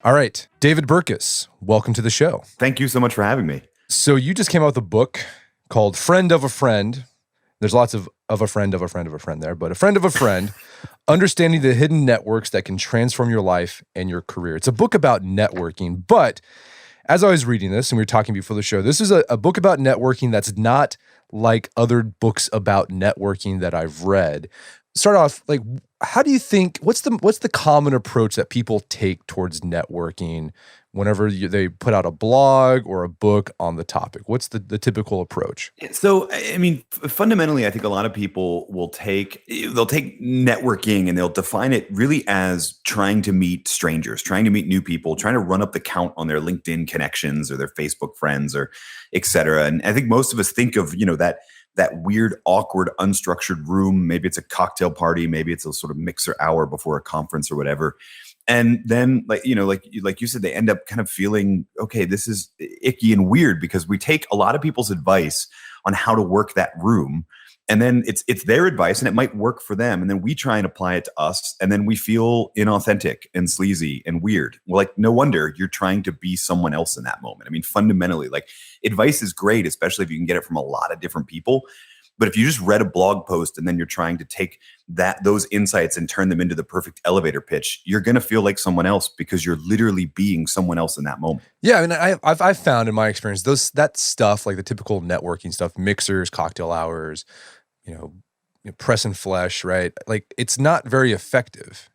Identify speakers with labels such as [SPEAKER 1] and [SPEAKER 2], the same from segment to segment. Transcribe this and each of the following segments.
[SPEAKER 1] All right, David Burkus, welcome to the show.
[SPEAKER 2] Thank you so much for having me.
[SPEAKER 1] So you just came out with a book called Friend of a Friend. There's lots of a friend of a friend of a friend there, but a friend of a friend, understanding the hidden networks that can transform your life and your career. It's a book about networking, but as I was reading this and we were talking before the show, this is a book about networking that's not like other books about networking that I've read. Start off, like, how do you think, what's the common approach that people take towards networking whenever they put out a blog or a book on the topic? What's the typical approach?
[SPEAKER 2] So, I mean, fundamentally, I think a lot of people they'll take networking and they'll define it really as trying to meet strangers, trying to meet new people, trying to run up the count on their LinkedIn connections or their Facebook friends or et cetera. And I think most of us think of, that weird, awkward, unstructured room. Maybe it's a cocktail party. Maybe it's a sort of mixer hour before a conference or whatever. And then, like you said, they end up kind of feeling, okay, this is icky and weird because we take a lot of people's advice on how to work that room. And then it's their advice and it might work for them. And then we try and apply it to us. And then we feel inauthentic and sleazy and weird. Well, like, no wonder you're trying to be someone else in that moment. I mean, fundamentally, like, advice is great, especially if you can get it from a lot of different people. But if you just read a blog post and then you're trying to take those insights and turn them into the perfect elevator pitch, you're going to feel like someone else because you're literally being someone else in that moment.
[SPEAKER 1] Yeah, I mean, I've found in my experience that stuff, like the typical networking stuff, mixers, cocktail hours, press and flesh, right? Like, it's not very effective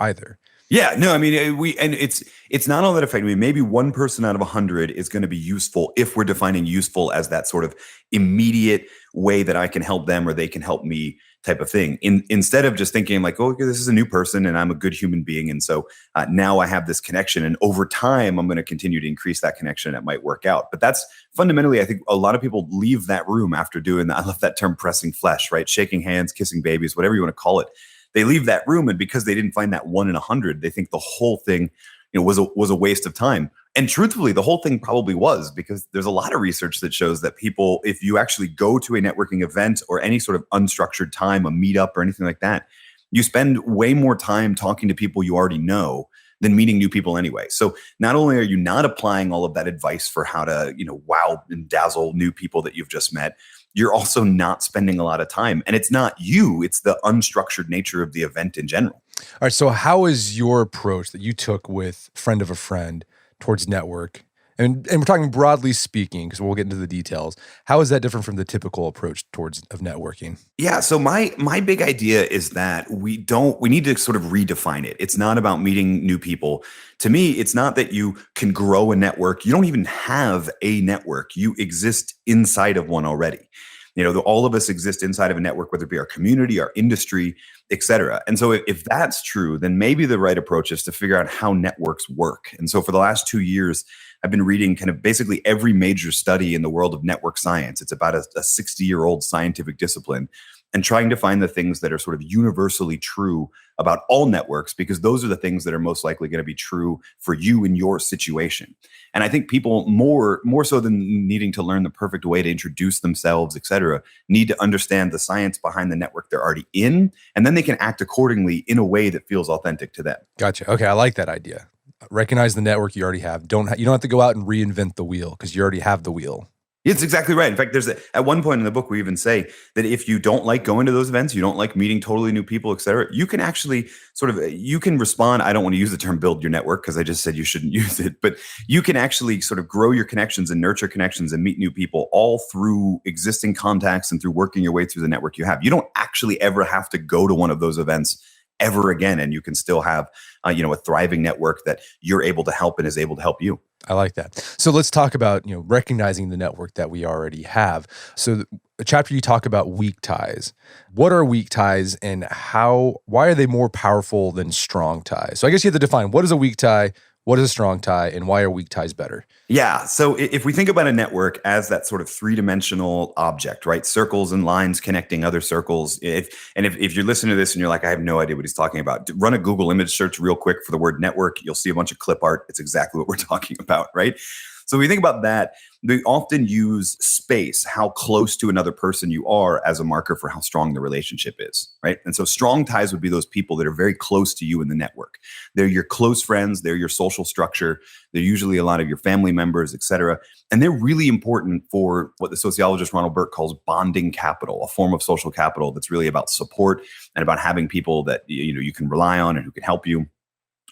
[SPEAKER 1] either.
[SPEAKER 2] Yeah, no, I mean, it's not all that effective. I mean, maybe one person out of 100 is going to be useful if we're defining useful as that sort of immediate way that I can help them or they can help me type of thing. Instead of just thinking like, oh, this is a new person and I'm a good human being. And so now I have this connection and over time, I'm going to continue to increase that connection and it might work out. But that's fundamentally, I think a lot of people leave that room after doing that. I love that term, pressing flesh, right? Shaking hands, kissing babies, whatever you want to call it. They leave that room, and because they didn't find that 1 in 100, they think the whole thing, was a waste of time. And truthfully, the whole thing probably was, because there's a lot of research that shows that people, if you actually go to a networking event or any sort of unstructured time, a meetup or anything like that, you spend way more time talking to people you already know than meeting new people anyway. So not only are you not applying all of that advice for how to, wow and dazzle new people that you've just met, you're also not spending a lot of time. And it's not you, it's the unstructured nature of the event in general.
[SPEAKER 1] All right, so how is your approach that you took with Friend of a Friend towards network? And we're talking broadly speaking, because we'll get into the details. How is that different from the typical approach of networking?
[SPEAKER 2] Yeah, so my big idea is that we need to sort of redefine it. It's not about meeting new people. To me, it's not that you can grow a network. You don't even have a network. You exist inside of one already. All of us exist inside of a network, whether it be our community, our industry, et cetera. And so if that's true, then maybe the right approach is to figure out how networks work. And so for the last 2 years, I've been reading kind of basically every major study in the world of network science. It's about a 60-year-old scientific discipline, and trying to find the things that are sort of universally true about all networks, because those are the things that are most likely going to be true for you in your situation. And I think people more so than needing to learn the perfect way to introduce themselves, et cetera, need to understand the science behind the network they're already in, and then they can act accordingly in a way that feels authentic to them.
[SPEAKER 1] Gotcha. Okay, I like that idea. Recognize the network you already have. You don't have to go out and reinvent the wheel because you already have the wheel.
[SPEAKER 2] It's exactly right. In fact, at one point in the book, we even say that if you don't like going to those events, you don't like meeting totally new people, et cetera, you can actually you can respond. I don't want to use the term build your network because I just said you shouldn't use it, but you can actually sort of grow your connections and nurture connections and meet new people all through existing contacts and through working your way through the network you have. You don't actually ever have to go to one of those events ever again, and you can still have a thriving network that you're able to help and is able to help you.
[SPEAKER 1] I like that. So let's talk about recognizing the network that we already have. So a chapter you talk about weak ties. What are weak ties, and why are they more powerful than strong ties? So I guess you have to define, what is a weak tie, what is a strong tie, and why are weak ties better?
[SPEAKER 2] Yeah. So if we think about a network as that sort of three-dimensional object, right? Circles and lines connecting other circles. If you're listening to this and you're like, I have no idea what he's talking about, run a Google image search real quick for the word network. You'll see a bunch of clip art. It's exactly what we're talking about, right? So we think about that. They often use space, how close to another person you are, as a marker for how strong the relationship is, right? And so strong ties would be those people that are very close to you in the network. They're your close friends. They're your social structure. They're usually a lot of your family members, et cetera. And they're really important for what the sociologist Ronald Burke calls bonding capital, a form of social capital that's really about support and about having people that you can rely on and who can help you.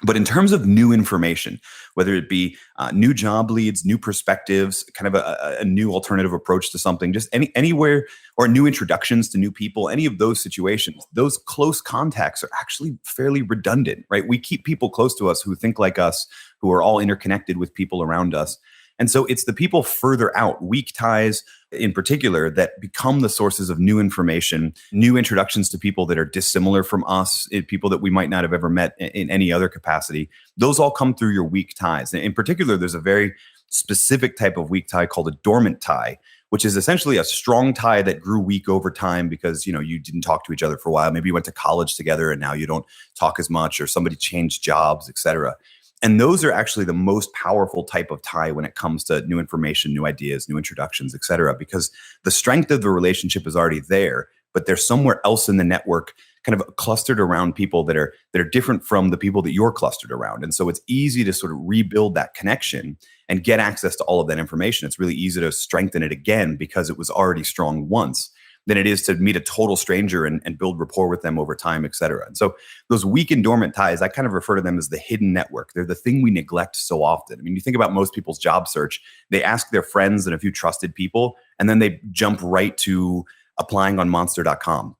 [SPEAKER 2] But in terms of new information, whether it be new job leads, new perspectives, kind of a new alternative approach to something, just anywhere, or new introductions to new people, any of those situations, those close contacts are actually fairly redundant, right? We keep people close to us who think like us, who are all interconnected with people around us. And so it's the people further out, weak ties in particular, that become the sources of new information, new introductions to people that are dissimilar from us, people that we might not have ever met in any other capacity. Those all come through your weak ties. And in particular, there's a very specific type of weak tie called a dormant tie, which is essentially a strong tie that grew weak over time because, you didn't talk to each other for a while. Maybe you went to college together and now you don't talk as much, or somebody changed jobs, et cetera. And those are actually the most powerful type of tie when it comes to new information, new ideas, new introductions, et cetera, because the strength of the relationship is already there, but there's somewhere else in the network kind of clustered around people that are different from the people that you're clustered around. And so it's easy to sort of rebuild that connection and get access to all of that information. It's really easy to strengthen it again because it was already strong once, than it is to meet a total stranger and build rapport with them over time, et cetera. And so those weak and dormant ties, I kind of refer to them as the hidden network. They're the thing we neglect so often. I mean, you think about most people's job search, they ask their friends and a few trusted people, and then they jump right to applying on monster.com.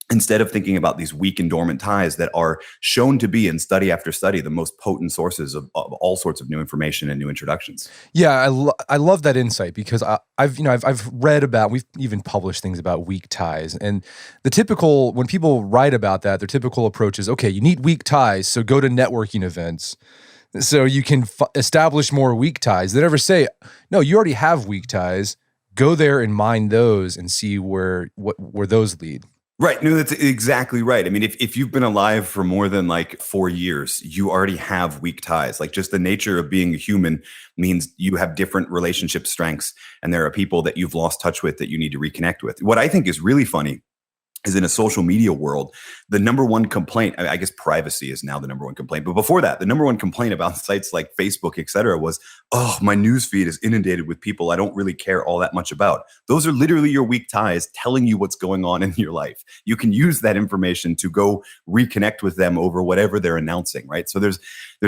[SPEAKER 2] Instead of thinking about these weak and dormant ties that are shown to be, in study after study, the most potent sources of all sorts of new information and new introductions.
[SPEAKER 1] Yeah, I love that insight because I've read about, we've even published things about weak ties, and when people write about that, their typical approach is, okay, you need weak ties, so go to networking events so you can establish more weak ties. They never say, no, you already have weak ties, go there and mine those and see where those lead.
[SPEAKER 2] Right. No, that's exactly right. I mean, if you've been alive for more than like 4 years, you already have weak ties. Like, just the nature of being a human means you have different relationship strengths, and there are people that you've lost touch with that you need to reconnect with. What I think is really funny is, in a social media world, the number one complaint, I guess privacy is now the number one complaint, but before that, the number one complaint about sites like Facebook, et cetera, was, oh, my newsfeed is inundated with people I don't really care all that much about. Those are literally your weak ties telling you what's going on in your life. You can use that information to go reconnect with them over whatever they're announcing, right? So there's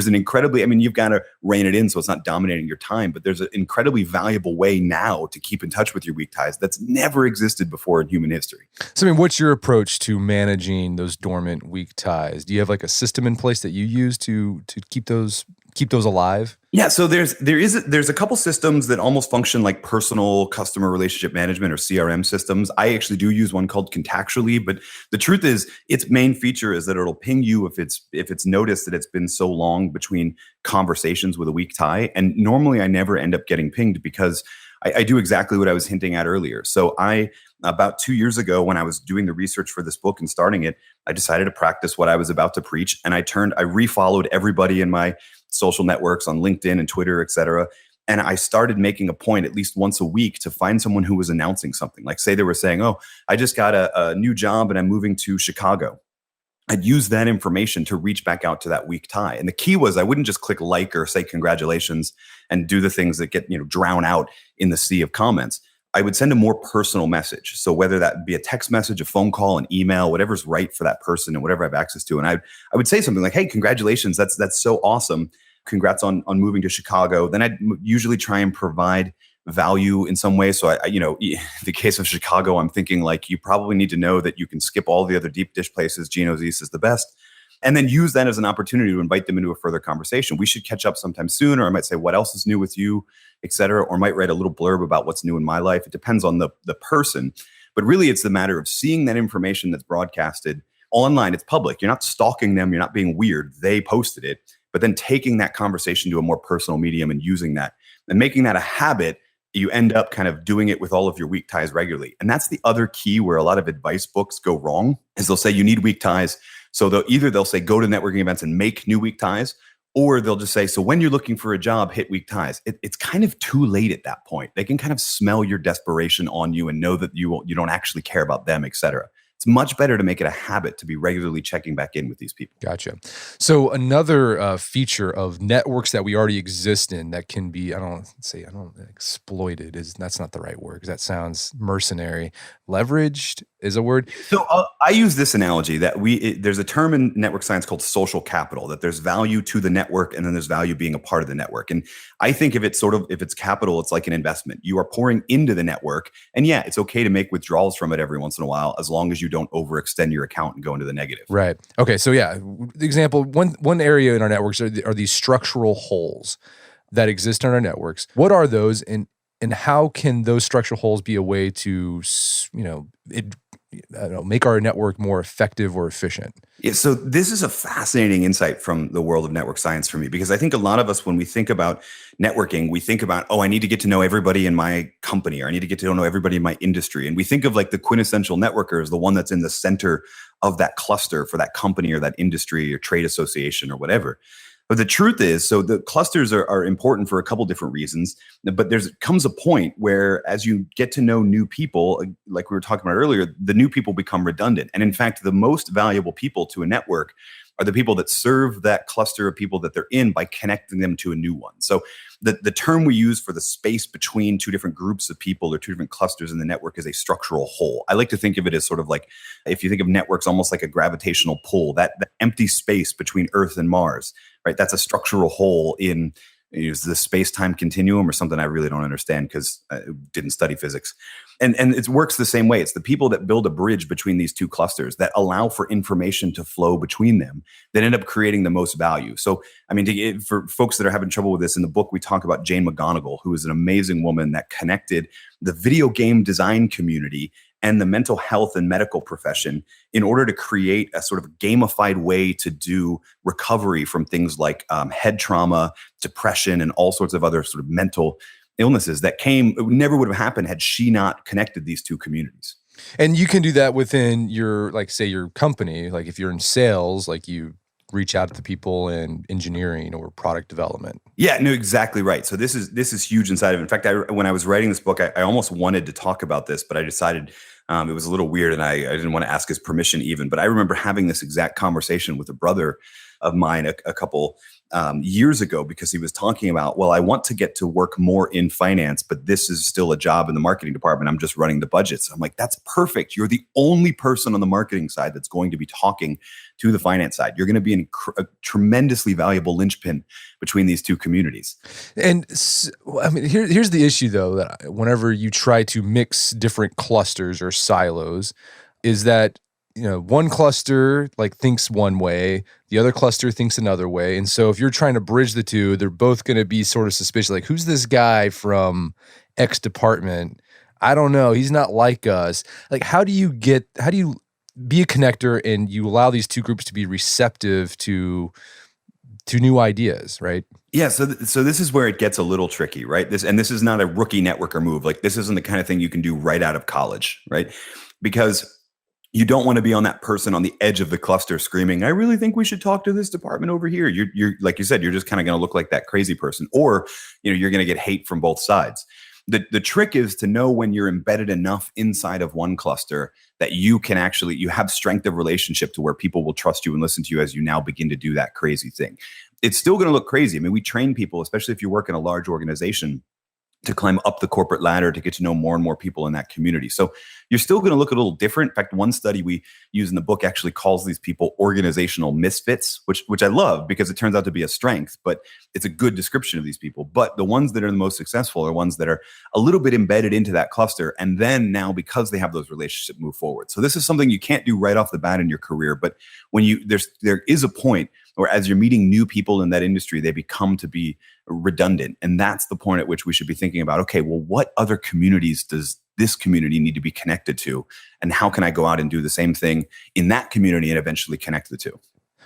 [SPEAKER 2] an incredibly, I mean, you've got to rein it in so it's not dominating your time, but there's an incredibly valuable way now to keep in touch with your weak ties that's never existed before in human history.
[SPEAKER 1] So, I mean, what's your approach to managing those dormant weak ties? Do you have like a system in place that you use to keep those alive?
[SPEAKER 2] Yeah, so there's a couple systems that almost function like personal customer relationship management or CRM systems. I actually do use one called Contactually, but the truth is, its main feature is that it'll ping you if it's noticed that it's been so long between conversations with a weak tie. And normally I never end up getting pinged because I do exactly what I was hinting at earlier. So about 2 years ago, when I was doing the research for this book and starting it, I decided to practice what I was about to preach. And I refollowed everybody in my social networks on LinkedIn and Twitter, et cetera. And I started making a point at least once a week to find someone who was announcing something. Like, say they were saying, oh, I just got a new job and I'm moving to Chicago. I'd use that information to reach back out to that weak tie. And the key was, I wouldn't just click like or say congratulations and do the things that get drown out in the sea of comments. I would send a more personal message. So whether that be a text message, a phone call, an email, whatever's right for that person and whatever I have access to. And I would say something like, hey, congratulations. That's so awesome. Congrats on moving to Chicago. Then I'd usually try and provide value in some way. So in the case of Chicago, I'm thinking like, you probably need to know that you can skip all the other deep dish places. Gino's East is the best. And then use that as an opportunity to invite them into a further conversation. We should catch up sometime soon, or I might say, what else is new with you, et cetera, or might write a little blurb about what's new in my life. It depends on the person. But really, it's the matter of seeing that information that's broadcasted online. It's public. You're not stalking them. You're not being weird. They posted it. But then taking that conversation to a more personal medium and using that and making that a habit, you end up kind of doing it with all of your weak ties regularly. And that's the other key where a lot of advice books go wrong, is they'll say you need weak ties. So they'll say go to networking events and make new weak ties, Or they'll just say, so when you're looking for a job, hit weak ties. It's kind of too late at that point. They can kind of smell your desperation on you and know that you don't actually care about them, et cetera. It's much better to make it a habit to be regularly checking back in with these people.
[SPEAKER 1] Gotcha. So another feature of networks that we already exist in that can be, exploited that's not the right word because that sounds mercenary. Leveraged is a word.
[SPEAKER 2] So I use this analogy that there's a term in network science called social capital, that there's value to the network and then there's value being a part of the network. And I think if it's capital, it's like an investment. You are pouring into the network, and yeah, it's okay to make withdrawals from it every once in a while as long as you don't overextend your account and go into the negative.
[SPEAKER 1] Right. Okay. So yeah, the example, one area in our networks are these structural holes that exist in our networks. What are those, and how can those structural holes be a way to, make our network more effective or efficient?
[SPEAKER 2] Yeah, so this is a fascinating insight from the world of network science for me, because I think a lot of us, when we think about networking, we think about, I need to get to know everybody in my company, or I need to get to know everybody in my industry. And we think of like the quintessential networker as the one that's in the center of that cluster for that company or that industry or trade association or whatever. But the truth is, so the clusters are important for a couple different reasons, but comes a point where as you get to know new people, like we were talking about earlier, the new people become redundant. And in fact, the most valuable people to a network are the people that serve that cluster of people that they're in by connecting them to a new one. So the term we use for the space between two different groups of people or two different clusters in the network is a structural hole. I like to think of it as sort of like, if you think of networks almost like a gravitational pull, that empty space between Earth and Mars, right? That's a structural hole in the space-time continuum, or something I really don't understand because I didn't study physics. And it works the same way. It's the people that build a bridge between these two clusters that allow for information to flow between them that end up creating the most value. So, for folks that are having trouble with this, in the book, we talk about Jane McGonigal, who is an amazing woman that connected the video game design community and the mental health and medical profession in order to create a sort of gamified way to do recovery from things like head trauma, depression, and all sorts of other sort of mental illnesses that never would have happened had she not connected these two communities.
[SPEAKER 1] And you can do that within your, say your company, like if you're in sales, like you reach out to the people in engineering or product development.
[SPEAKER 2] Yeah, no, exactly right. So this is huge inside of it. In fact, when I was writing this book, I almost wanted to talk about this, but I decided it was a little weird, and I didn't want to ask his permission even. But I remember having this exact conversation with a brother of mine a couple years ago, because he was talking about, I want to get to work more in finance, but this is still a job in the marketing department. I'm just running the budgets. I'm like, that's perfect. You're the only person on the marketing side that's going to be talking to the finance side. You're going to be a tremendously valuable linchpin between these two communities.
[SPEAKER 1] And here's the issue, though, that whenever you try to mix different clusters or silos, is that one cluster thinks one way, the other cluster thinks another way. And so if you're trying to bridge the two, they're both going to be sort of suspicious. Like, who's this guy from X department? I don't know. He's not like us. Like, how do you be a connector and you allow these two groups to be receptive to new ideas, right?
[SPEAKER 2] Yeah, so this is where it gets a little tricky, right? This is not a rookie networker move. Like, this isn't the kind of thing you can do right out of college, right? Because you don't want to be on that person on the edge of the cluster screaming, I really think we should talk to this department over here. You're like you said, you're just kind of going to look like that crazy person, or you're going to get hate from both sides. The trick is to know when you're embedded enough inside of one cluster that you have strength of relationship to where people will trust you and listen to you as you now begin to do that crazy thing. It's still going to look crazy. We train people, especially if you work in a large organization, to climb up the corporate ladder to get to know more and more people in that community. So you're still going to look a little different. In fact, one study we use in the book actually calls these people organizational misfits, which I love because it turns out to be a strength, but it's a good description of these people. But the ones that are the most successful are ones that are a little bit embedded into that cluster. And then now, because they have those relationships, move forward. So this is something you can't do right off the bat in your career. But when there is a point where as you're meeting new people in that industry, they become to be redundant. And that's the point at which we should be thinking about, okay, what other communities does this community need to be connected to? And how can I go out and do the same thing in that community and eventually connect the two?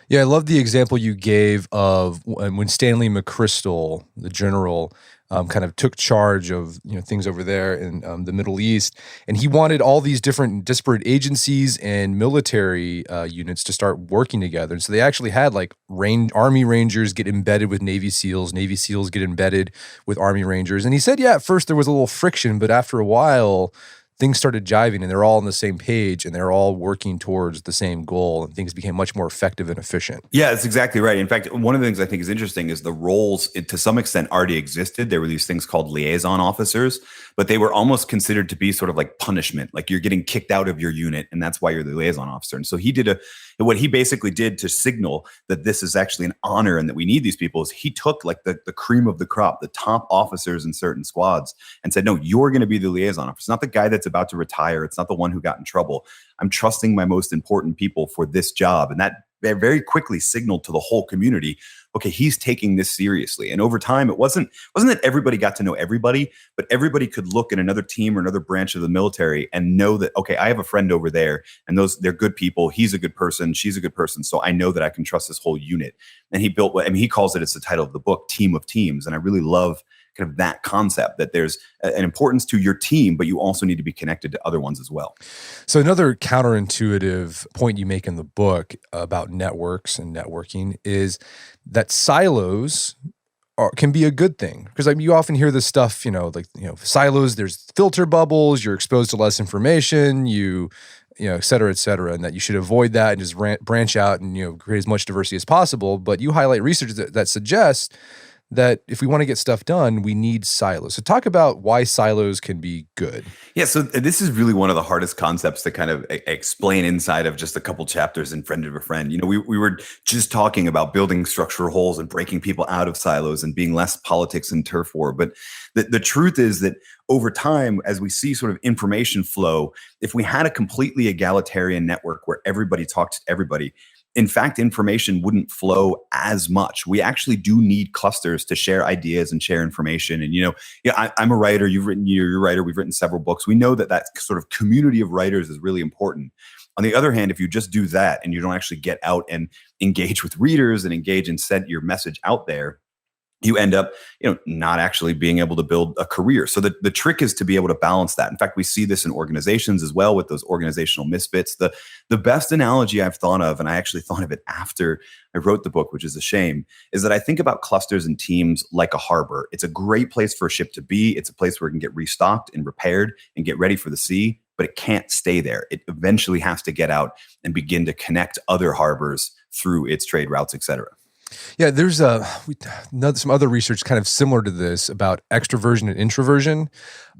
[SPEAKER 1] Yeah, I love the example you gave of when Stanley McChrystal, the general, kind of took charge of things over there in the Middle East, and he wanted all these different disparate agencies and military units to start working together. And so they actually had like Army Rangers get embedded with Navy SEALs, Navy SEALs get embedded with Army Rangers. And he said, yeah, at first there was a little friction, but after a while, things started jiving and they're all on the same page and they're all working towards the same goal, and things became much more effective and efficient.
[SPEAKER 2] Yeah, that's exactly right. In fact, one of the things I think is interesting is the roles, to some extent, already existed. There were these things called liaison officers, but they were almost considered to be sort of like punishment, like you're getting kicked out of your unit, and that's why you're the liaison officer. And so what he basically did to signal that this is actually an honor and that we need these people is he took like the cream of the crop, the top officers in certain squads, and said, no, you're going to be the liaison officer. It's not the guy that's about to retire. It's not the one who got in trouble. I'm trusting my most important people for this job. And that very quickly signaled to the whole community, okay, he's taking this seriously. And over time, it wasn't that everybody got to know everybody, but everybody could look at another team or another branch of the military and know that, okay, I have a friend over there and they're good people. He's a good person. She's a good person. So I know that I can trust this whole unit. And he calls it, it's the title of the book, Team of Teams. And I really love kind of that concept that there's an importance to your team, but you also need to be connected to other ones as well.
[SPEAKER 1] So another counterintuitive point you make in the book about networks and networking is that silos can be a good thing. Because you often hear this stuff, silos, there's filter bubbles, you're exposed to less information, et cetera, and that you should avoid that and just branch out and, create as much diversity as possible. But you highlight research that suggests that if we want to get stuff done, we need silos. So talk about why silos can be good.
[SPEAKER 2] Yeah, so this is really one of the hardest concepts to kind of explain inside of just a couple chapters in Friend of a Friend. We were just talking about building structural holes and breaking people out of silos and being less politics and turf war. But the truth is that over time, as we see sort of information flow, if we had a completely egalitarian network where everybody talked to everybody, in fact, information wouldn't flow as much. We actually do need clusters to share ideas and share information. And, I'm a writer. You're a writer. We've written several books. We know that sort of community of writers is really important. On the other hand, if you just do that and you don't actually get out and engage with readers and engage and send your message out there, you end up, not actually being able to build a career. So the trick is to be able to balance that. In fact, we see this in organizations as well with those organizational misfits. The best analogy I've thought of, and I actually thought of it after I wrote the book, which is a shame, is that I think about clusters and teams like a harbor. It's a great place for a ship to be. It's a place where it can get restocked and repaired and get ready for the sea, but it can't stay there. It eventually has to get out and begin to connect other harbors through its trade routes, et cetera.
[SPEAKER 1] Yeah, there's some other research kind of similar to this about extroversion and introversion,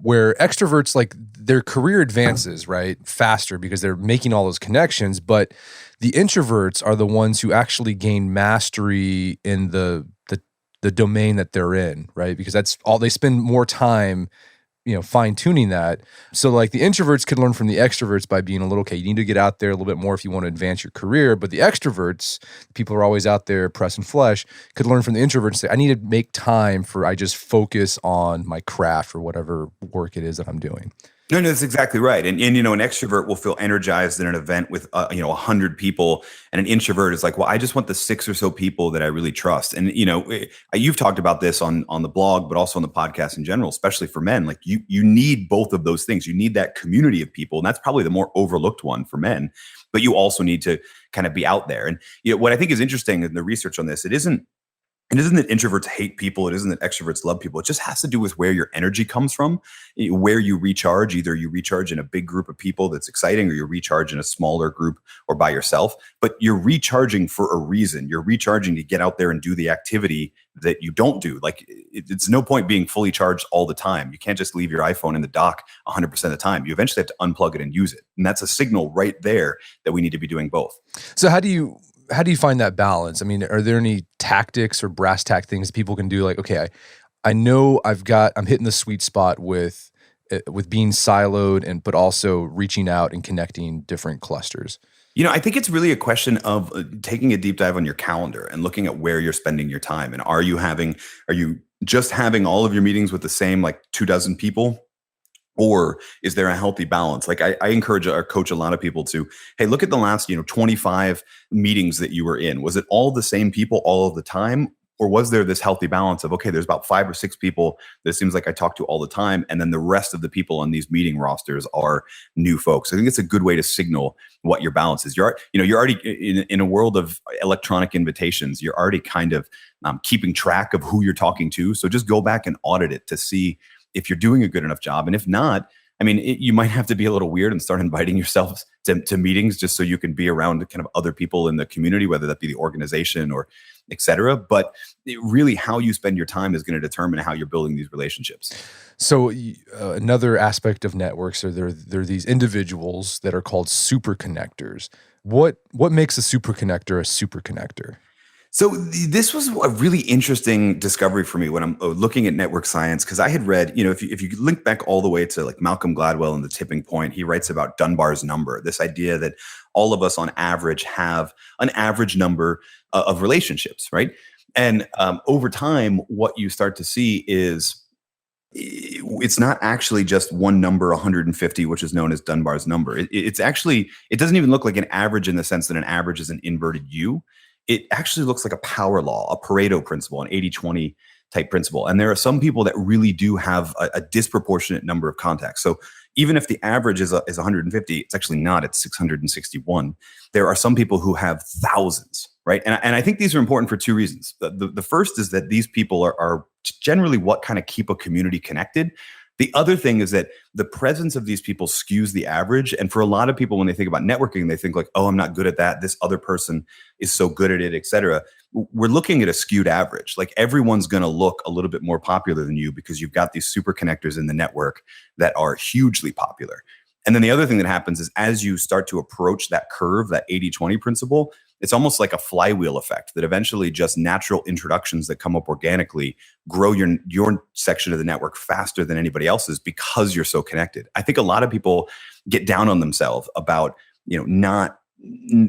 [SPEAKER 1] where extroverts, like their career advances, right, faster because they're making all those connections, but the introverts are the ones who actually gain mastery in the domain that they're in, right? Because that's all, they spend more time fine tuning that. So like the introverts could learn from the extroverts by being a little, okay, you need to get out there a little bit more if you want to advance your career. But the extroverts, people are always out there pressing flesh, could learn from the introverts and say, I need to make time I just focus on my craft or whatever work it is that I'm doing.
[SPEAKER 2] No, that's exactly right. And an extrovert will feel energized in an event with 100 people, and an introvert is like, well, I just want the 6 or so people that I really trust. And you've talked about this on the blog, but also on the podcast in general, especially for men. Like you need both of those things. You need that community of people, and that's probably the more overlooked one for men. But you also need to kind of be out there. And what I think is interesting in the research on this, it isn't that introverts hate people. It isn't that extroverts love people. It just has to do with where your energy comes from, where you recharge. Either you recharge in a big group of people that's exciting, or you recharge in a smaller group or by yourself. But you're recharging for a reason. You're recharging to get out there and do the activity that you don't do. Like it's no point being fully charged all the time. You can't just leave your iPhone in the dock 100% of the time. You eventually have to unplug it and use it. And that's a signal right there that we need to be doing both.
[SPEAKER 1] So how do you find that balance? I mean, are there any tactics or brass tack things people can do? Like, okay, I know I'm hitting the sweet spot with being siloed but also reaching out and connecting different clusters.
[SPEAKER 2] I think it's really a question of taking a deep dive on your calendar and looking at where you're spending your time. And are you just having all of your meetings with the same 24 people? Or is there a healthy balance? Like I encourage or coach a lot of people to, hey, look at the last 25 meetings that you were in. Was it all the same people all of the time? Or was there this healthy balance of, okay, there's about 5 or 6 people that seems like I talk to all the time, and then the rest of the people on these meeting rosters are new folks. I think it's a good way to signal what your balance is. You're already in a world of electronic invitations. You're already kind of keeping track of who you're talking to. So just go back and audit it to see if you're doing a good enough job. And if not, I mean, you might have to be a little weird and start inviting yourself to meetings just so you can be around kind of other people in the community, whether that be the organization or et cetera. But really how you spend your time is going to determine how you're building these relationships.
[SPEAKER 1] So another aspect of networks are there are these individuals that are called super connectors. What makes a super connector?
[SPEAKER 2] So this was a really interesting discovery for me when I'm looking at network science, because I had read, if you link back all the way to like Malcolm Gladwell and The Tipping Point, he writes about Dunbar's number, this idea that all of us on average have an average number of relationships, right? And over time, what you start to see is it's not actually just one number, 150, which is known as Dunbar's number. It doesn't even look like an average in the sense that an average is an inverted U. It actually looks like a power law, a Pareto principle, an 80-20 type principle. And there are some people that really do have a disproportionate number of contacts. So even if the average is 150, it's actually not, it's 661. There are some people who have thousands, right? And I think these are important for 2 reasons. The first is that these people are generally what kind of keep a community connected. The other thing is that the presence of these people skews the average. And for a lot of people, when they think about networking, they think like, oh, I'm not good at that. This other person is so good at it, et cetera. We're looking at a skewed average. Like everyone's going to look a little bit more popular than you because you've got these super connectors in the network that are hugely popular. And then the other thing that happens is as you start to approach that curve, that 80-20 principle, it's almost like a flywheel effect that eventually just natural introductions that come up organically grow your section of the network faster than anybody else's because you're so connected. I think a lot of people get down on themselves about, I'm not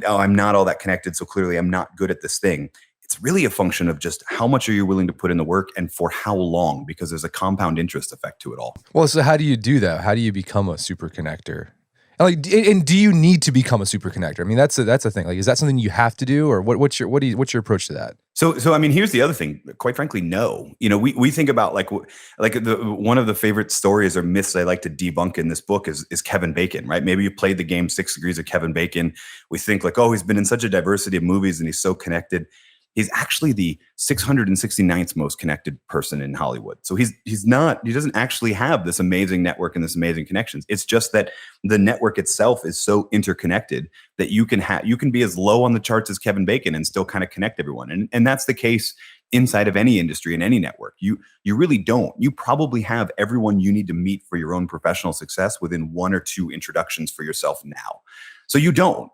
[SPEAKER 2] all that connected, so clearly I'm not good at this thing. It's really a function of just how much are you willing to put in the work and for how long, because there's a compound interest effect to it all.
[SPEAKER 1] Well, so how do you do that? How do you become a super connector? And do you need to become a super connector? I mean, that's a thing. Like, is that something you have to do, or what's your approach to that?
[SPEAKER 2] So I mean, here's the other thing. Quite frankly, no. We think about one of the favorite stories or myths I like to debunk in this book is Kevin Bacon, right? Maybe you played the game 6 Degrees of Kevin Bacon. We think like, oh, he's been in such a diversity of movies and he's so connected. He's actually the 669th most connected person in Hollywood. So he doesn't actually have this amazing network and this amazing connections. It's just that the network itself is so interconnected that you can be as low on the charts as Kevin Bacon and still kind of connect everyone. And that's the case inside of any industry and any network. You really don't. You probably have everyone you need to meet for your own professional success within 1 or 2 introductions for yourself now. So you don't.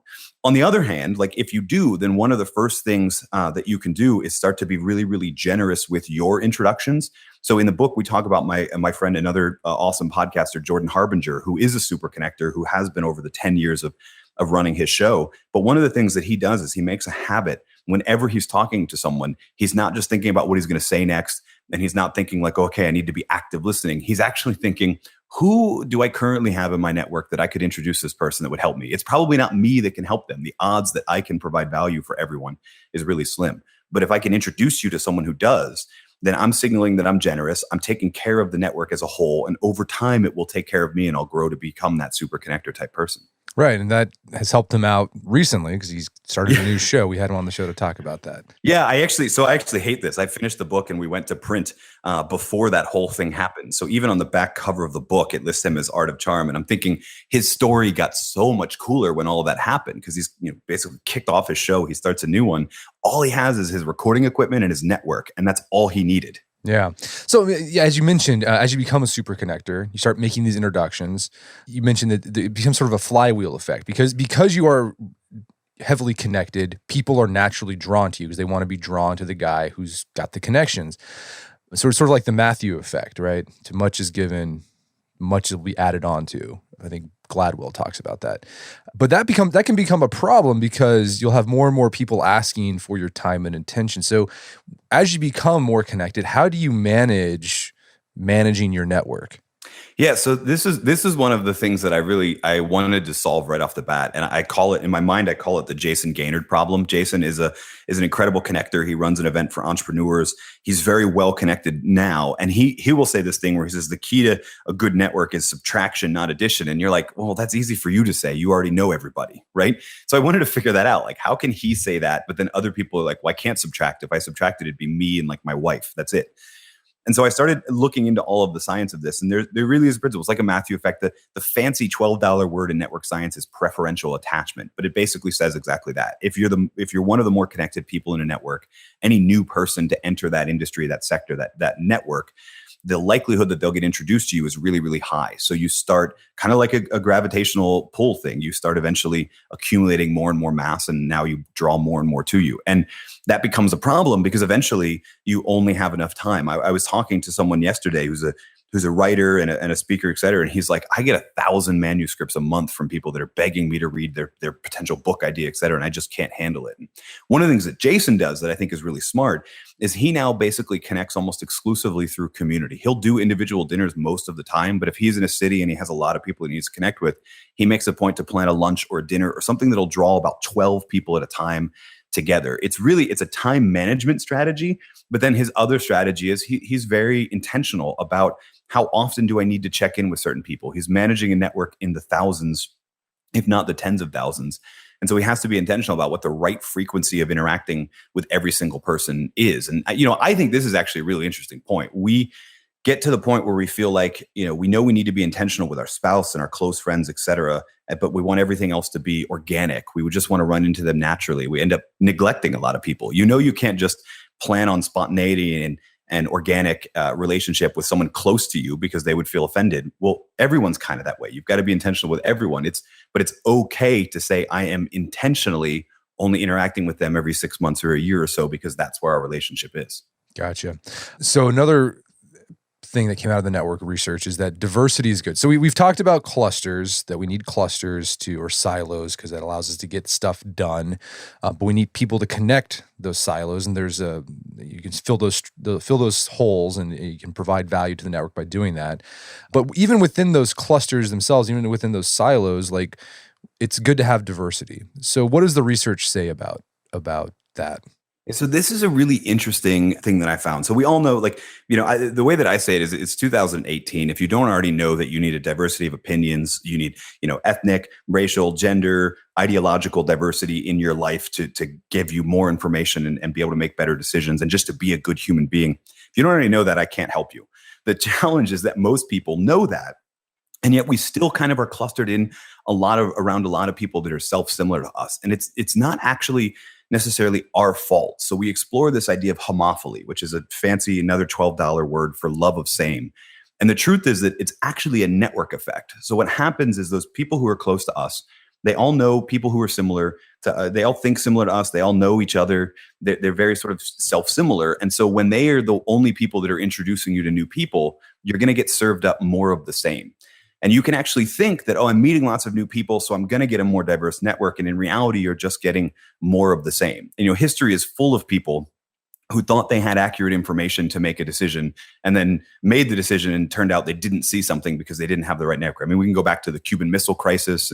[SPEAKER 2] On the other hand, like if you do, then one of the first things that you can do is start to be really, really generous with your introductions. So in the book, we talk about my friend, another awesome podcaster, Jordan Harbinger, who is a super connector, who has been over the 10 years of running his show. But one of the things that he does is he makes a habit whenever he's talking to someone, he's not just thinking about what he's going to say next. And he's not thinking like, okay, I need to be active listening. He's actually thinking, who do I currently have in my network that I could introduce this person that would help me? It's probably not me that can help them. The odds that I can provide value for everyone is really slim. But if I can introduce you to someone who does, then I'm signaling that I'm generous. I'm taking care of the network as a whole. And over time, it will take care of me and I'll grow to become that super connector type person.
[SPEAKER 1] Right. And that has helped him out recently because he's started a new show. We had him on the show to talk about that.
[SPEAKER 2] Yeah, I actually hate this. I finished the book and we went to print before that whole thing happened. So even on the back cover of the book, it lists him as Art of Charm. And I'm thinking his story got so much cooler when all of that happened because he's basically kicked off his show. He starts a new one. All he has is his recording equipment and his network. And that's all he needed.
[SPEAKER 1] Yeah. So as you mentioned, as you become a super connector, you start making these introductions. You mentioned that it becomes sort of a flywheel effect because you are heavily connected, people are naturally drawn to you because they want to be drawn to the guy who's got the connections. So it's sort of like the Matthew effect, right? To much is given, much will be added on to. I think Gladwell talks about that. But that can become a problem because you'll have more and more people asking for your time and attention. So as you become more connected, how do you managing your network?
[SPEAKER 2] Yeah, so this is one of the things that I wanted to solve right off the bat, and I call it in my mind. I call it the Jason Gaynard problem. Jason is an incredible connector. He runs an event for entrepreneurs. He's very well connected now, and he will say this thing where he says the key to a good network is subtraction, not addition. And you're like, well, that's easy for you to say. You already know everybody, right? So I wanted to figure that out. Like, how can he say that, but then other people are like, well, I can't subtract. If I subtracted, it'd be me and like my wife. That's it. And so I started looking into all of the science of this, and there really is a principle. It's like a Matthew effect. The fancy $12 word in network science is preferential attachment, but it basically says exactly that. If you're one of the more connected people in a network, any new person to enter that industry, that sector, that network, the likelihood that they'll get introduced to you is really, really high. So you start kind of like a gravitational pull thing. You start eventually accumulating more and more mass, and now you draw more and more to you. And that becomes a problem because eventually you only have enough time. I was talking to someone yesterday who's a writer and a speaker, et cetera. And he's like, I get 1,000 manuscripts a month from people that are begging me to read their potential book idea, et cetera. And I just can't handle it. And one of the things that Jason does that I think is really smart is he now basically connects almost exclusively through community. He'll do individual dinners most of the time, but if he's in a city and he has a lot of people he needs to connect with, he makes a point to plan a lunch or a dinner or something that'll draw about 12 people at a time together. It's a time management strategy, but then his other strategy is he's very intentional about how often do I need to check in with certain people. He's managing a network in the thousands, if not the tens of thousands. And so he has to be intentional about what the right frequency of interacting with every single person is. And, I think this is actually a really interesting point. We get to the point where we feel like, we know we need to be intentional with our spouse and our close friends, et cetera, but we want everything else to be organic. We would just want to run into them naturally. We end up neglecting a lot of people. You can't just plan on spontaneity and organic relationship with someone close to you because they would feel offended. Well, everyone's kind of that way. You've got to be intentional with everyone. But it's okay to say I am intentionally only interacting with them every 6 months or a year or so because that's where our relationship is.
[SPEAKER 1] Gotcha. So another thing that came out of the network research is that diversity is good. So we've talked about clusters, that we need clusters or silos because that allows us to get stuff done. But we need people to connect those silos, and you can fill those holes, and you can provide value to the network by doing that. But even within those clusters themselves, even within those silos, like it's good to have diversity. So what does the research say about that?
[SPEAKER 2] So this is a really interesting thing that I found. So we all know, the way that I say it is it's 2018. If you don't already know that you need a diversity of opinions, you need, ethnic, racial, gender, ideological diversity in your life to give you more information and be able to make better decisions and just to be a good human being. If you don't already know that, I can't help you. The challenge is that most people know that. And yet we still kind of are clustered in around a lot of people that are self-similar to us. And it's not actually necessarily our fault. So we explore this idea of homophily, which is a fancy, another $12 word for love of same. And the truth is that it's actually a network effect. So what happens is those people who are close to us, they all know people who are similar to, they all think similar to us. They all know each other. They're very sort of self-similar. And so when they are the only people that are introducing you to new people, you're going to get served up more of the same. And you can actually think that, I'm meeting lots of new people, so I'm going to get a more diverse network. And in reality, you're just getting more of the same. And, history is full of people who thought they had accurate information to make a decision and then made the decision and turned out they didn't see something because they didn't have the right network. I mean, we can go back to the Cuban Missile Crisis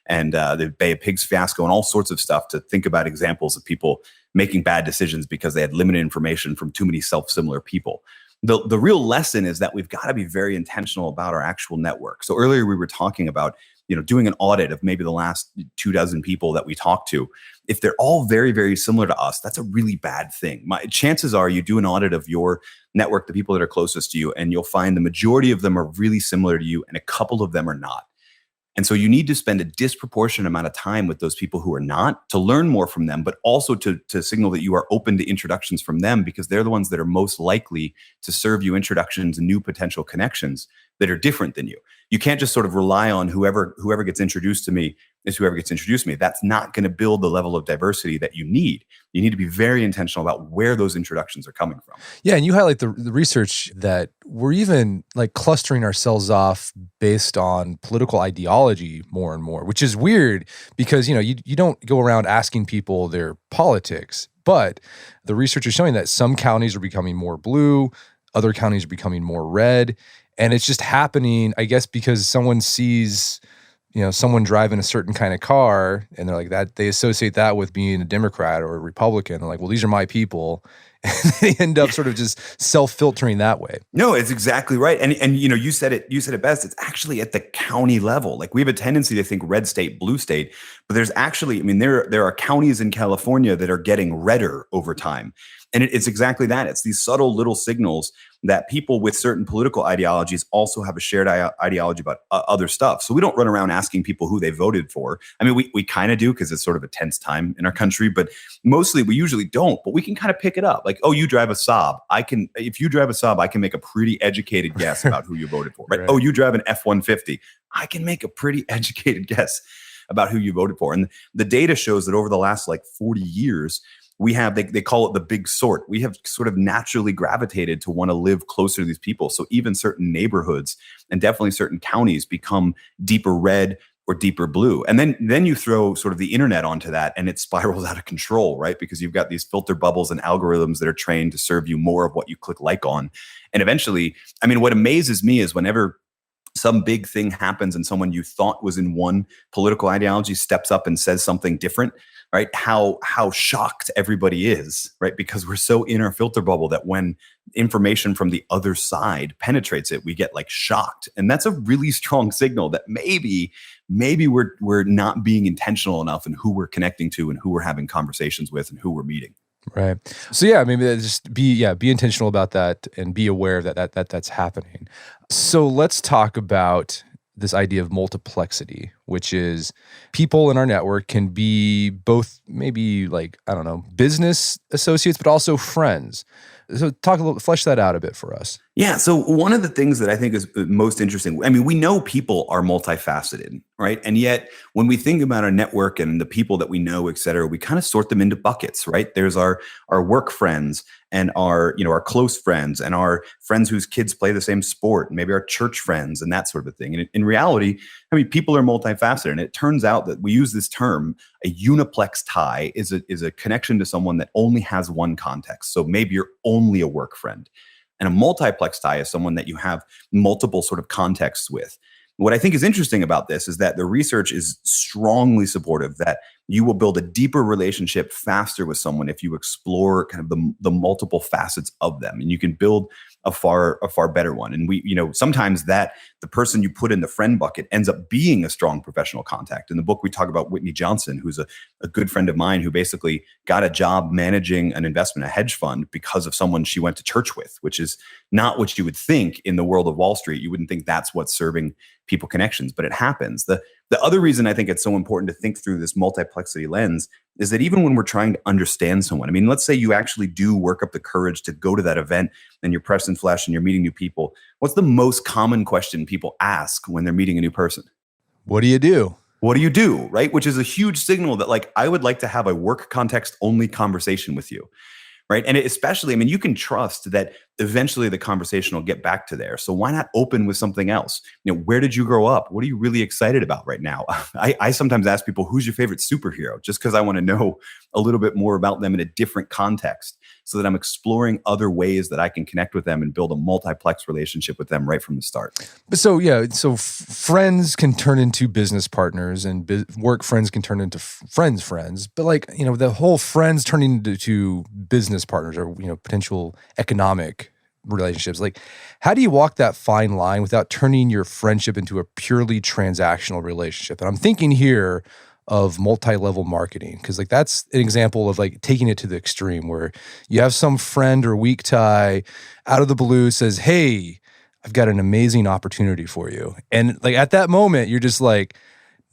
[SPEAKER 2] and the Bay of Pigs fiasco and all sorts of stuff to think about examples of people making bad decisions because they had limited information from too many self-similar people. The real lesson is that we've got to be very intentional about our actual network. So earlier we were talking about, doing an audit of maybe the last 24 people that we talked to. If they're all very, very similar to us, that's a really bad thing. Chances are you do an audit of your network, the people that are closest to you, and you'll find the majority of them are really similar to you and a couple of them are not. And so you need to spend a disproportionate amount of time with those people who are not to learn more from them, but also to signal that you are open to introductions from them because they're the ones that are most likely to serve you introductions and new potential connections that are different than you. You can't just sort of rely on whoever gets introduced to me is whoever gets introduced to me. That's not going to build the level of diversity that you need. You need to be very intentional about where those introductions are coming from.
[SPEAKER 1] Yeah, and you highlight the research that we're even like clustering ourselves off based on political ideology more and more, which is weird because, you don't go around asking people their politics, but the research is showing that some counties are becoming more blue, other counties are becoming more red. And it's just happening, I guess, because someone sees, someone driving a certain kind of car, and they're like that, they associate that with being a Democrat or a Republican. They're like, well, these are my people. And they end up sort of just self-filtering that way.
[SPEAKER 2] No, it's exactly right. And you said it best. It's actually at the county level. Like, we have a tendency to think red state, blue state, but there's actually, there are counties in California that are getting redder over time. And it's exactly that. It's these subtle little signals that people with certain political ideologies also have a shared ideology about other stuff. So we don't run around asking people who they voted for. I mean, we kind of do, because it's sort of a tense time in our country, but mostly we usually don't. But we can kind of pick it up. Like, oh, you drive a Saab. If you drive a Saab, I can make a pretty educated guess about who you voted for. Right? Oh, you drive an F-150. I can make a pretty educated guess about who you voted for. And the data shows that over the last 40 years, we have, they call it the big sort. We have sort of naturally gravitated to want to live closer to these people. So even certain neighborhoods and definitely certain counties become deeper red or deeper blue. And then you throw sort of the internet onto that, and it spirals out of control, right? Because you've got these filter bubbles and algorithms that are trained to serve you more of what you click like on. And eventually, what amazes me is whenever some big thing happens and someone you thought was in one political ideology steps up and says something different, right? How shocked everybody is, right? Because we're so in our filter bubble that when information from the other side penetrates it, we get shocked. And that's a really strong signal that maybe we're not being intentional enough in who we're connecting to and who we're having conversations with and who we're meeting.
[SPEAKER 1] Right. So yeah, maybe just be intentional about that and be aware of that's happening. So let's talk about this idea of multiplexity, which is people in our network can be both maybe business associates, but also friends. So flesh that out a bit for us.
[SPEAKER 2] Yeah. So one of the things that I think is most interesting, we know people are multifaceted, right? And yet when we think about our network and the people that we know, et cetera, we kind of sort them into buckets, right? There's our work friends and our close friends and our friends whose kids play the same sport, and maybe our church friends and that sort of thing. And in reality, people are multifaceted. And it turns out that we use this term, a uniplex tie is a connection to someone that only has one context. So maybe you're only a work friend. And a multiplex tie is someone that you have multiple sort of contexts with. What I think is interesting about this is that the research is strongly supportive that you will build a deeper relationship faster with someone if you explore kind of the multiple facets of them, and you can build a far better one. And sometimes that the person you put in the friend bucket ends up being a strong professional contact. In the book, we talk about Whitney Johnson, who's a good friend of mine who basically got a job managing an investment, a hedge fund, because of someone she went to church with, which is not what you would think in the world of Wall Street. You wouldn't think that's what's serving people connections, but it happens. The other reason I think it's so important to think through this multiplexity lens is that even when we're trying to understand someone, let's say you actually do work up the courage to go to that event and you're pressed in flesh and you're meeting new people. What's the most common question people ask when they're meeting a new person?
[SPEAKER 1] What do you do?
[SPEAKER 2] What do you do? Right? Which is a huge signal that I would like to have a work context only conversation with you. Right. And especially, you can trust that eventually the conversation will get back to there. So why not open with something else? Where did you grow up? What are you really excited about right now? I sometimes ask people, who's your favorite superhero? Just because I want to know a little bit more about them in a different context, so that I'm exploring other ways that I can connect with them and build a multiplex relationship with them right from the start.
[SPEAKER 1] But so friends can turn into business partners, and work friends can turn into friends. But the whole friends turning into business partners or potential economic relationships. How do you walk that fine line without turning your friendship into a purely transactional relationship? And I'm thinking here of multi-level marketing, because that's an example of taking it to the extreme, where you have some friend or weak tie out of the blue says, "Hey, I've got an amazing opportunity for you," and at that moment you're just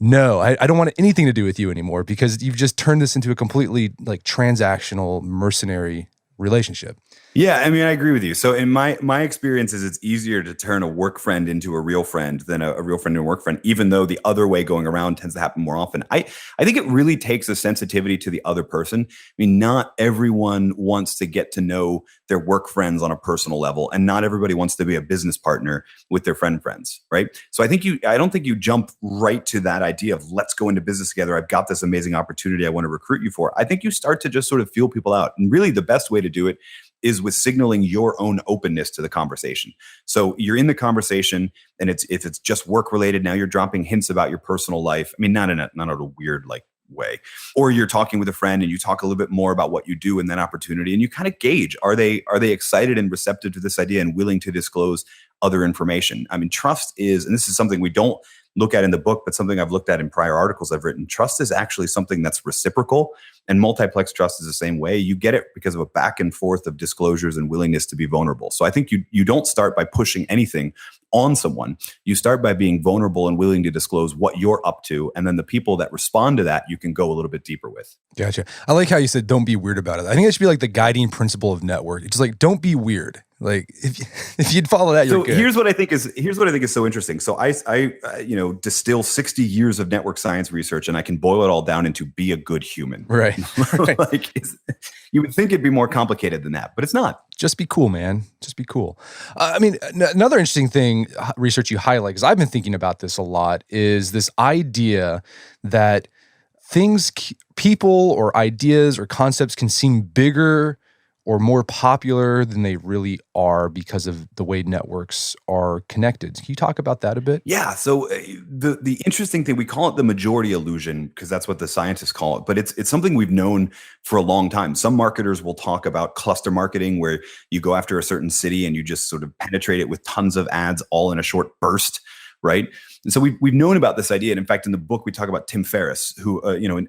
[SPEAKER 1] no, I don't want anything to do with you anymore, because you've just turned this into a completely transactional, mercenary relationship.
[SPEAKER 2] Yeah, I agree with you. So in my experience is it's easier to turn a work friend into a real friend than a real friend into a work friend, even though the other way going around tends to happen more often. I think it really takes a sensitivity to the other person. Not everyone wants to get to know their work friends on a personal level, and not everybody wants to be a business partner with their friends, right? So I don't think you jump right to that idea of let's go into business together. I've got this amazing opportunity I want to recruit you for. I think you start to just sort of feel people out. And really the best way to do it is with signaling your own openness to the conversation. So you're in the conversation, and if it's just work related, now you're dropping hints about your personal life. I mean, not in a weird like way. Or you're talking with a friend and you talk a little bit more about what you do in that opportunity, and you kind of gauge, are they excited and receptive to this idea and willing to disclose other information? I mean, trust is, and this is something we don't look at in the book, but something I've looked at in prior articles I've written. Trust is actually something that's reciprocal, and multiplex trust is the same way. You get it because of a back and forth of disclosures and willingness to be vulnerable. So I think you don't start by pushing anything on someone. You start by being vulnerable and willing to disclose what you're up to, and then the people that respond to that, you can go a little bit deeper with.
[SPEAKER 1] Gotcha. I like how you said don't be weird about it. I think that should be like the guiding principle of network. It's just like, don't be weird. Like if you'd follow that, you're good.
[SPEAKER 2] Here's what I think is so interesting. So I distill 60 years of network science research, and I can boil it all down into be a good human.
[SPEAKER 1] Right.
[SPEAKER 2] Like you would think it'd be more complicated than that, but it's not.
[SPEAKER 1] Just be cool, man. Just be cool. I mean, another interesting thing, research you highlight, because I've been thinking about this a lot, is this idea that things, people or ideas or concepts can seem bigger or more popular than they really are because of the way networks are connected. Can you talk about that a bit?
[SPEAKER 2] Yeah. So the interesting thing, we call it the majority illusion because that's what the scientists call it, but it's something we've known for a long time. Some marketers will talk about cluster marketing, where you go after a certain city and you just sort of penetrate it with tons of ads all in a short burst, right? And so we've known about this idea. And in fact, in the book, we talk about Tim Ferriss, who,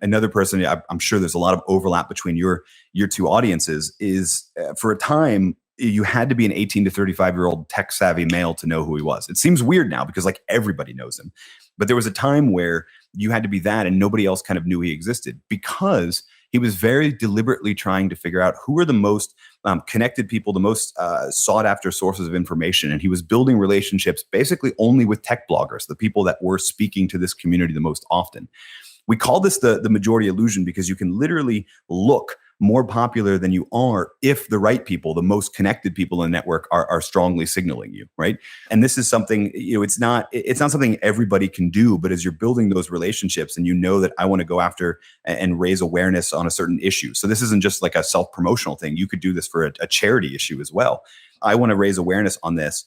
[SPEAKER 2] another person, I'm sure there's a lot of overlap between your two audiences, is for a time, you had to be an 18 to 35-year-old tech savvy male to know who he was. It seems weird now because like everybody knows him. But there was a time where you had to be that and nobody else kind of knew he existed, because he was very deliberately trying to figure out who are the most connected people, the most sought after sources of information. And he was building relationships basically only with tech bloggers, the people that were speaking to this community the most often. We call this the majority illusion because you can literally look more popular than you are if the right people, the most connected people in the network are strongly signaling you, right? And this is something, it's not something everybody can do, but as you're building those relationships and you know that I want to go after and raise awareness on a certain issue. So this isn't just like a self-promotional thing. You could do this for a charity issue as well. I want to raise awareness on this.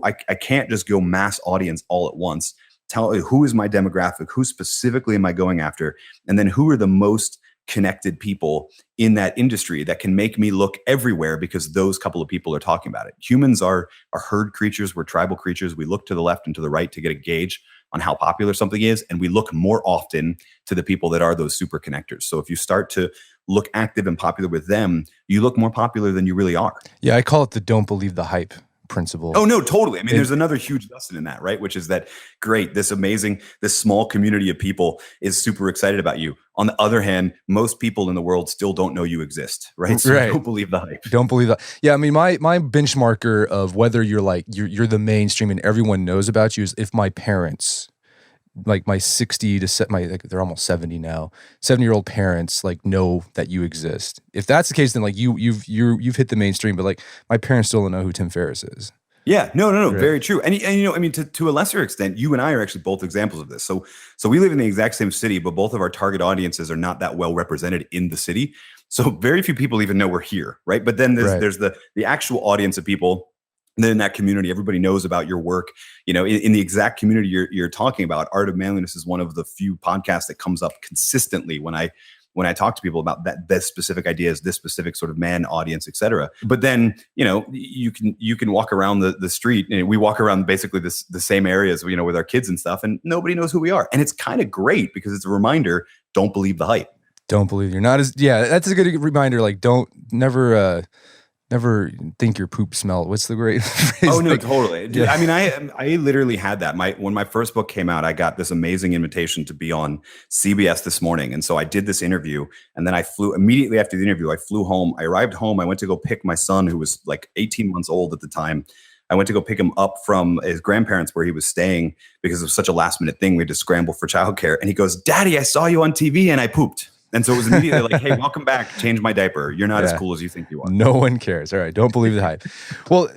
[SPEAKER 2] I can't just go mass audience all at once. Tell who is my demographic, who specifically am I going after, and then who are the most connected people in that industry that can make me look everywhere because those couple of people are talking about it. Humans are herd creatures. We're tribal creatures. We look to the left and to the right to get a gauge on how popular something is. And we look more often to the people that are those super connectors. So if you start to look active and popular with them, you look more popular than you really are.
[SPEAKER 1] Yeah, I call it the don't believe the hype principle.
[SPEAKER 2] Oh, no, totally. I mean, there's another huge lesson in that, right? Which is that, great, this small community of people is super excited about you. On the other hand, most people in the world still don't know you exist, right? So don't believe the hype.
[SPEAKER 1] Don't believe that. Yeah, I mean, my benchmarker of whether you're the mainstream and everyone knows about you is if my parents, like my 60 to they're almost 70 now, 70-year-old parents like know that you exist. If that's the case, then like you've hit the mainstream, but like my parents still don't know who Tim Ferriss is.
[SPEAKER 2] Yeah, no, very true. And I mean, to a lesser extent, you and I are actually both examples of this. So we live in the exact same city, but both of our target audiences are not that well represented in the city. So very few people even know we're here, right? But then there's the actual audience of people. And then in that community, everybody knows about your work. In the exact community you're talking about, Art of Manliness is one of the few podcasts that comes up consistently when I talk to people about this specific ideas, this specific sort of man audience, et cetera. But then, you can walk around the street, and we walk around basically the same areas, with our kids and stuff, and nobody knows who we are. And it's kind of great because it's a reminder, don't believe the hype.
[SPEAKER 1] Don't believe you're not as, that's a good reminder. Like never think your poop smell. What's the great phrase?
[SPEAKER 2] Oh, no, totally. Yeah. I mean, I literally had that. When my first book came out, I got this amazing invitation to be on CBS This Morning. And so I did this interview, and then I flew immediately after the interview. I flew home. I arrived home. I went to go pick my son, who was like 18 months old at the time. I went to go pick him up from his grandparents where he was staying because it was such a last minute thing. We had to scramble for childcare. And he goes, "Daddy, I saw you on TV and I pooped." And so it was immediately like, "Hey, welcome back. Change my diaper. You're not as cool as you think you are."
[SPEAKER 1] No one cares. All right. Don't believe the hype. Well,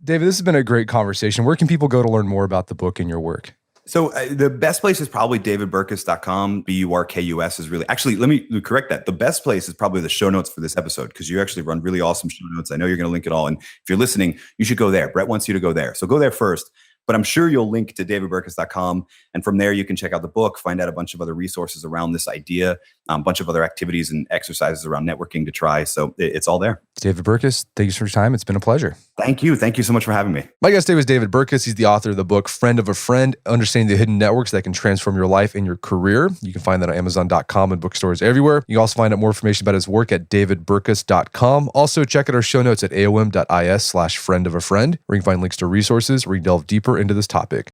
[SPEAKER 1] David, this has been a great conversation. Where can people go to learn more about the book and your work?
[SPEAKER 2] So the best place is probably davidburkus.com. Burkus is really, actually, let me correct that. The best place is probably the show notes for this episode, because you actually run really awesome show notes. I know you're going to link it all. And if you're listening, you should go there. Brett wants you to go there. So go there first. But I'm sure you'll link to davidburkus.com. And from there, you can check out the book, find out a bunch of other resources around this idea, a bunch of other activities and exercises around networking to try. So it's all there.
[SPEAKER 1] David Burkus, thank you for your time. It's been a pleasure.
[SPEAKER 2] Thank you. Thank you so much for having me.
[SPEAKER 1] My guest today was David Burkus. He's the author of the book, Friend of a Friend, Understanding the Hidden Networks That Can Transform Your Life and Your Career. You can find that on Amazon.com and bookstores everywhere. You can also find out more information about his work at davidburkus.com. Also, check out our show notes at aom.is/friend of a friend, where you can find links to resources where you delve deeper into this topic.